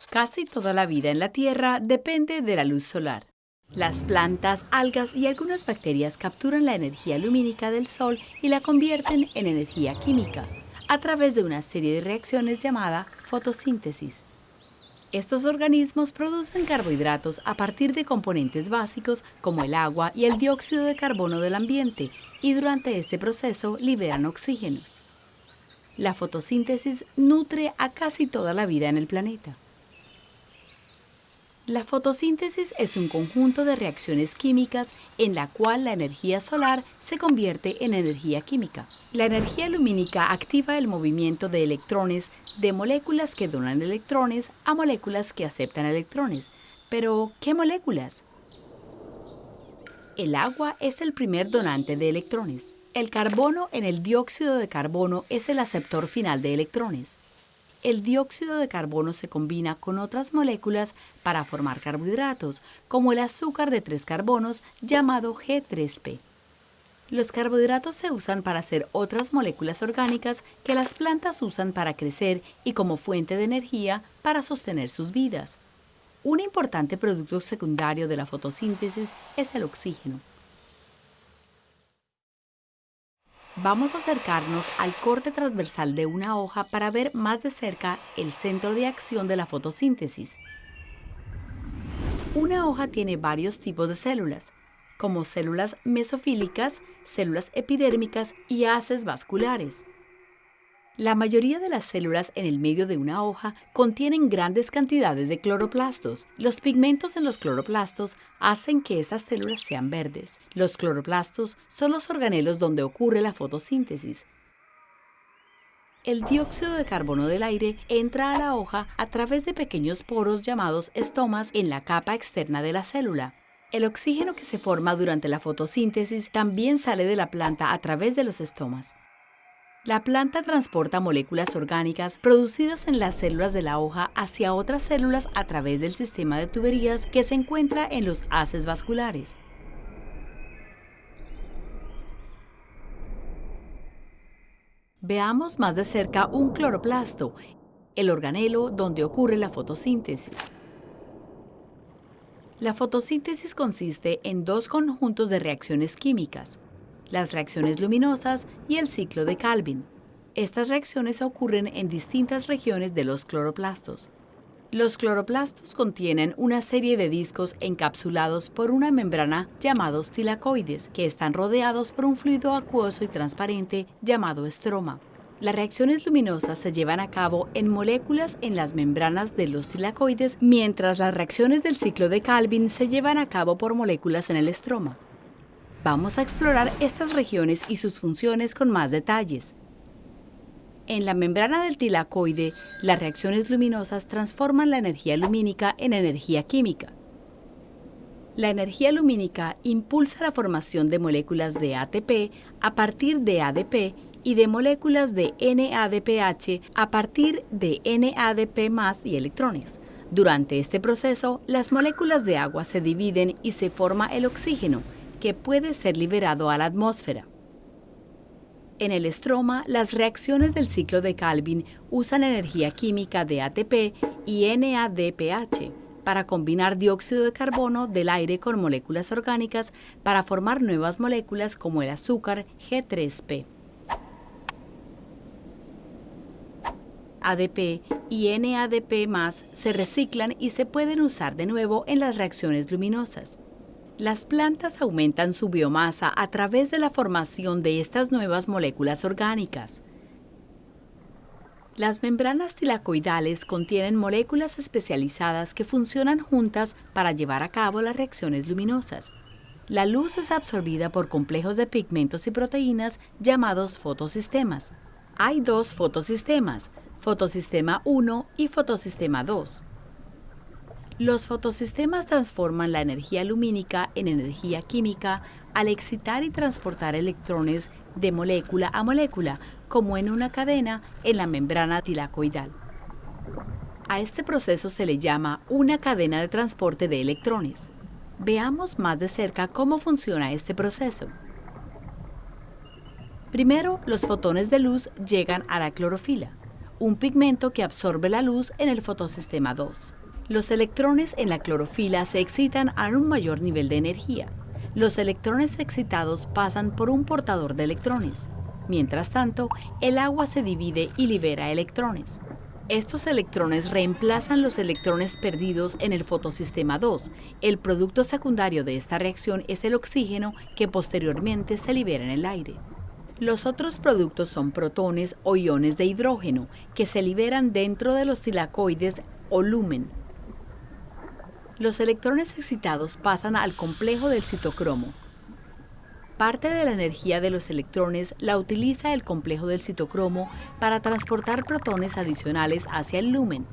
Casi toda la vida en la Tierra depende de la luz solar. Las plantas, algas y algunas bacterias capturan la energía lumínica del sol y la convierten en energía química a través de una serie de reacciones llamada fotosíntesis. Estos organismos producen carbohidratos a partir de componentes básicos como el agua y el dióxido de carbono del ambiente y durante este proceso liberan oxígeno. La fotosíntesis nutre a casi toda la vida en el planeta. La fotosíntesis es un conjunto de reacciones químicas en la cual la energía solar se convierte en energía química. La energía lumínica activa el movimiento de electrones de moléculas que donan electrones a moléculas que aceptan electrones. Pero, ¿qué moléculas? El agua es el primer donante de electrones. El carbono en el dióxido de carbono es el aceptor final de electrones. El dióxido de carbono se combina con otras moléculas para formar carbohidratos, como el azúcar de 3 carbonos llamado G3P. Los carbohidratos se usan para hacer otras moléculas orgánicas que las plantas usan para crecer y como fuente de energía para sostener sus vidas. Un importante producto secundario de la fotosíntesis es el oxígeno. Vamos a acercarnos al corte transversal de una hoja para ver más de cerca el centro de acción de la fotosíntesis. Una hoja tiene varios tipos de células, como células mesofílicas, células epidérmicas y haces vasculares. La mayoría de las células en el medio de una hoja contienen grandes cantidades de cloroplastos. Los pigmentos en los cloroplastos hacen que estas células sean verdes. Los cloroplastos son los organelos donde ocurre la fotosíntesis. El dióxido de carbono del aire entra a la hoja a través de pequeños poros llamados estomas en la capa externa de la célula. El oxígeno que se forma durante la fotosíntesis también sale de la planta a través de los estomas. La planta transporta moléculas orgánicas producidas en las células de la hoja hacia otras células a través del sistema de tuberías que se encuentra en los haces vasculares. Veamos más de cerca un cloroplasto, el organelo donde ocurre la fotosíntesis. La fotosíntesis consiste en dos conjuntos de reacciones químicas, las reacciones luminosas y el ciclo de Calvin. Estas reacciones ocurren en distintas regiones de los cloroplastos. Los cloroplastos contienen una serie de discos encapsulados por una membrana llamados tilacoides, que están rodeados por un fluido acuoso y transparente llamado estroma. Las reacciones luminosas se llevan a cabo en moléculas en las membranas de los tilacoides, mientras las reacciones del ciclo de Calvin se llevan a cabo por moléculas en el estroma. Vamos a explorar estas regiones y sus funciones con más detalles. En la membrana del tilacoide, las reacciones luminosas transforman la energía lumínica en energía química. La energía lumínica impulsa la formación de moléculas de ATP a partir de ADP y de moléculas de NADPH a partir de NADP+ y electrones. Durante este proceso, las moléculas de agua se dividen y se forma el oxígeno, que puede ser liberado a la atmósfera. En el estroma, las reacciones del ciclo de Calvin usan energía química de ATP y NADPH para combinar dióxido de carbono del aire con moléculas orgánicas para formar nuevas moléculas como el azúcar G3P. ADP y NADP+ se reciclan y se pueden usar de nuevo en las reacciones luminosas. Las plantas aumentan su biomasa a través de la formación de estas nuevas moléculas orgánicas. Las membranas tilacoidales contienen moléculas especializadas que funcionan juntas para llevar a cabo las reacciones luminosas. La luz es absorbida por complejos de pigmentos y proteínas llamados fotosistemas. Hay dos fotosistemas, fotosistema 1 y fotosistema 2. Los fotosistemas transforman la energía lumínica en energía química al excitar y transportar electrones de molécula a molécula, como en una cadena en la membrana tilacoidal. A este proceso se le llama una cadena de transporte de electrones. Veamos más de cerca cómo funciona este proceso. Primero, los fotones de luz llegan a la clorofila, un pigmento que absorbe la luz en el fotosistema 2. Los electrones en la clorofila se excitan a un mayor nivel de energía. Los electrones excitados pasan por un portador de electrones. Mientras tanto, el agua se divide y libera electrones. Estos electrones reemplazan los electrones perdidos en el fotosistema 2. El producto secundario de esta reacción es el oxígeno, que posteriormente se libera en el aire. Los otros productos son protones o iones de hidrógeno, que se liberan dentro de los tilacoides o lumen. Los electrones excitados pasan al complejo del citocromo. Parte de la energía de los electrones la utiliza el complejo del citocromo para transportar protones adicionales hacia el lumen.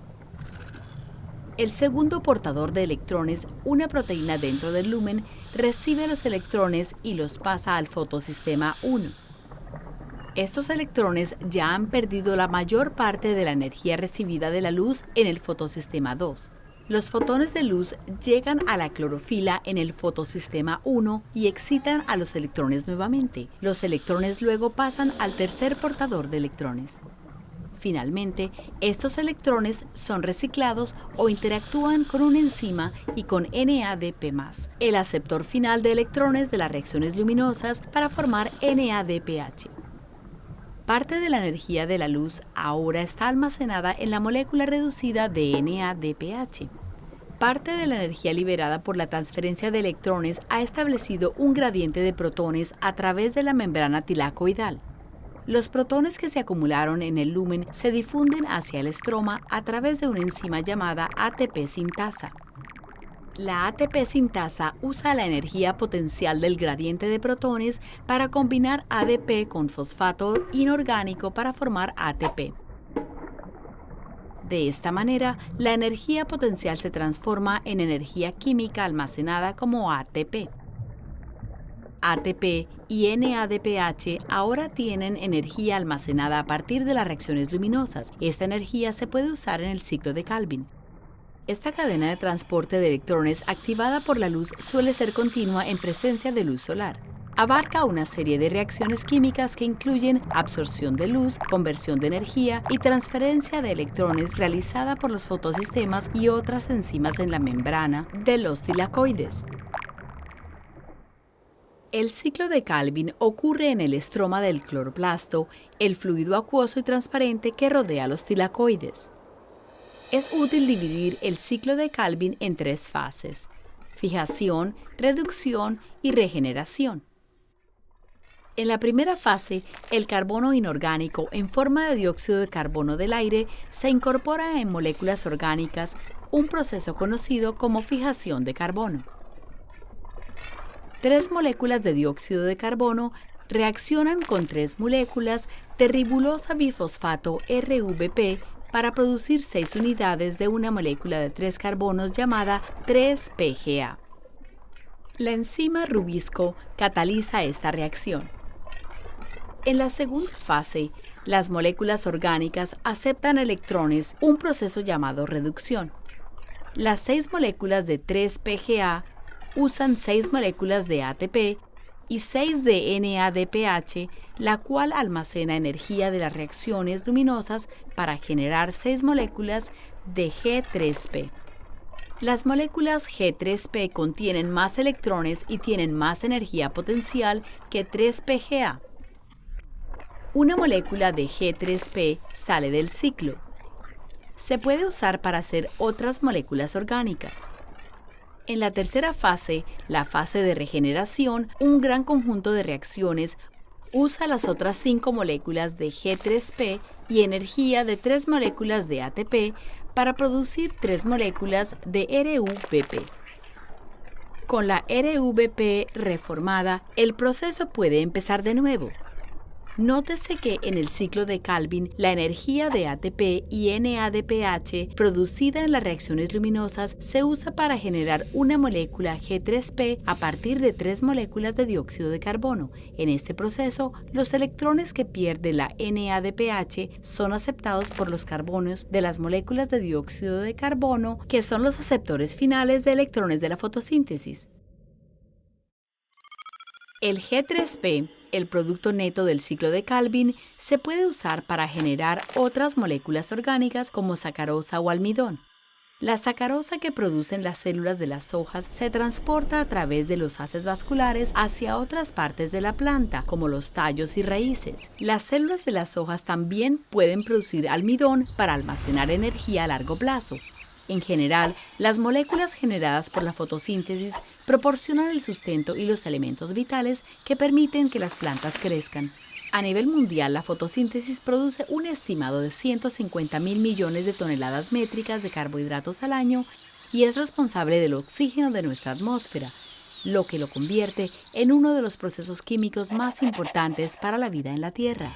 El segundo portador de electrones, una proteína dentro del lumen, recibe los electrones y los pasa al fotosistema 1. Estos electrones ya han perdido la mayor parte de la energía recibida de la luz en el fotosistema 2. Los fotones de luz llegan a la clorofila en el fotosistema 1 y excitan a los electrones nuevamente. Los electrones luego pasan al tercer portador de electrones. Finalmente, estos electrones son reciclados o interactúan con una enzima y con NADP+, el aceptor final de electrones de las reacciones luminosas, para formar NADPH. Parte de la energía de la luz ahora está almacenada en la molécula reducida de NADPH. Parte de la energía liberada por la transferencia de electrones ha establecido un gradiente de protones a través de la membrana tilacoidal. Los protones que se acumularon en el lumen se difunden hacia el estroma a través de una enzima llamada ATP sintasa. La ATP sintasa usa la energía potencial del gradiente de protones para combinar ADP con fosfato inorgánico para formar ATP. De esta manera, la energía potencial se transforma en energía química almacenada como ATP. ATP y NADPH ahora tienen energía almacenada a partir de las reacciones luminosas. Esta energía se puede usar en el ciclo de Calvin. Esta cadena de transporte de electrones activada por la luz suele ser continua en presencia de luz solar. Abarca una serie de reacciones químicas que incluyen absorción de luz, conversión de energía y transferencia de electrones realizada por los fotosistemas y otras enzimas en la membrana de los tilacoides. El ciclo de Calvin ocurre en el estroma del cloroplasto, el fluido acuoso y transparente que rodea los tilacoides. Es útil dividir el ciclo de Calvin en 3 fases: fijación, reducción y regeneración. En la primera fase, el carbono inorgánico en forma de dióxido de carbono del aire se incorpora en moléculas orgánicas, un proceso conocido como fijación de carbono. 3 moléculas de dióxido de carbono reaccionan con 3 moléculas de ribulosa bifosfato RVP para producir 6 unidades de una molécula de 3 carbonos llamada 3-PGA. La enzima rubisco cataliza esta reacción. En la segunda fase, las moléculas orgánicas aceptan electrones, un proceso llamado reducción. Las 6 moléculas de 3-PGA usan 6 moléculas de ATP y 6 de NADPH, la cual almacena energía de las reacciones luminosas para generar 6 moléculas de G3P. Las moléculas G3P contienen más electrones y tienen más energía potencial que 3-PGA. Una molécula de G3P sale del ciclo. Se puede usar para hacer otras moléculas orgánicas. En la tercera fase, la fase de regeneración, un gran conjunto de reacciones usa las otras 5 moléculas de G3P y energía de 3 moléculas de ATP para producir 3 moléculas de RVP. Con la RVP reformada, el proceso puede empezar de nuevo. Nótese que en el ciclo de Calvin, la energía de ATP y NADPH producida en las reacciones luminosas se usa para generar una molécula G3P a partir de 3 moléculas de dióxido de carbono. En este proceso, los electrones que pierde la NADPH son aceptados por los carbonos de las moléculas de dióxido de carbono, que son los aceptores finales de electrones de la fotosíntesis. El G3P, el producto neto del ciclo de Calvin, se puede usar para generar otras moléculas orgánicas como sacarosa o almidón. La sacarosa que producen las células de las hojas se transporta a través de los haces vasculares hacia otras partes de la planta, como los tallos y raíces. Las células de las hojas también pueden producir almidón para almacenar energía a largo plazo. En general, las moléculas generadas por la fotosíntesis proporcionan el sustento y los elementos vitales que permiten que las plantas crezcan. A nivel mundial, la fotosíntesis produce un estimado de 150.000 millones de toneladas métricas de carbohidratos al año y es responsable del oxígeno de nuestra atmósfera, lo que lo convierte en uno de los procesos químicos más importantes para la vida en la Tierra.